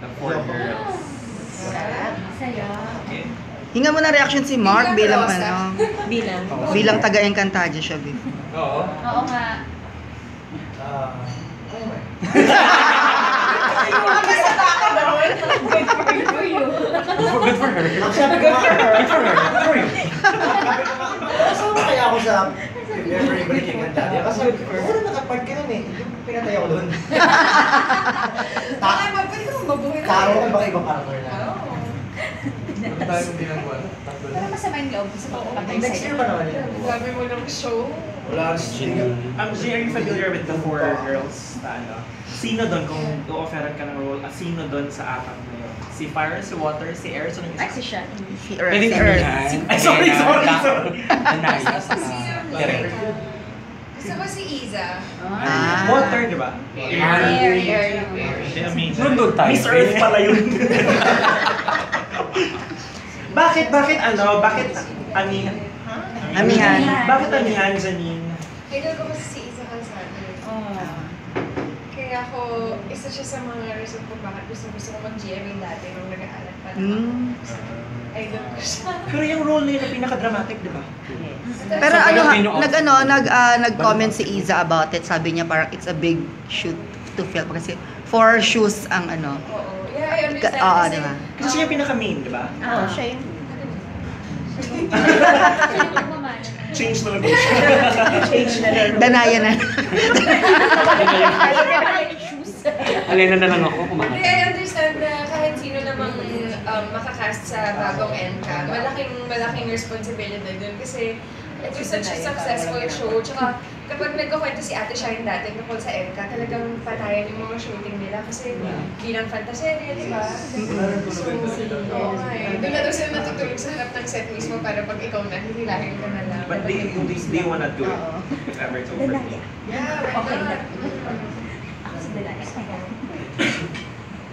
The four girls. Saya. Okay. Hinga mo na reaction si Mark bilang ano, bilang taga-Encantadia siya, Biff. Oo. Oo nga. Good for you. Good for her. Sabi ko, good for her. Good for you. Kasama kaya ako sa Every Breaking and Daddy. Kasi wala nakapart ka nun eh. Yung pinatay ako doon. Bakit ba? Pwede ka mong mabuhay. Karo ka baka ibang character na. Ano tayo nung ginagawa? Pero masama yung loob sa pagpapatay Next year pa naman yun. Grabe mo ng show. Wala rin. Are you familiar with the four girls? Ano? Sino doon, kung o-offeran ka ng role, sino doon sa apat na yun? Si Fire, si Water, si Air, so nang Ay, si siya. Si Earth. Pwede Si si Earth. Ay, sorry. Nanaya. Correct. Gusto ko si Iza. Ah. Water, di ba? Air. Nundun tayo. Miss Earth pala yun. Bakit Amihan? Amihan. Bakit Amihan, Janine? Idol ko kasi si Iza Calzado. Kaya ako, isa siya sa mga reason kung bakit gusto ko mag-GMA dati nung nag-aaral pa. Idol ko siya. Pero yung role na yun ang pinaka-dramatic, di ba? Pero So, ano, Filipino nag-comment si Iza about it. Sabi niya parang it's a big shoot to fill kasi 4 shoes ang ano. Oo. Yeah, I understand. Oo, di ba? Kasi siya yung pinaka-main, di ba? Oo, siya yung... Change na lang siya. Danaya na. Alena na lang ako kumakanta. Hindi, I understand na kahit sino namang makakast sa bagong NCA, malaking responsibility dun kasi it was such a successful show. Tsaka kapag nagkakwento si Ate Shine dati tungkol sa NCA, talagang patayan yung mga shooting nila kasi bilang fantaserye, di ba? Oo nga eh. Doon na daw sila natutulog sa harap ng set mismo para pag ikaw na, hihilahin ka na lang. But they wanna do it if ever it's over. Yeah, why not? Ako si Delaya.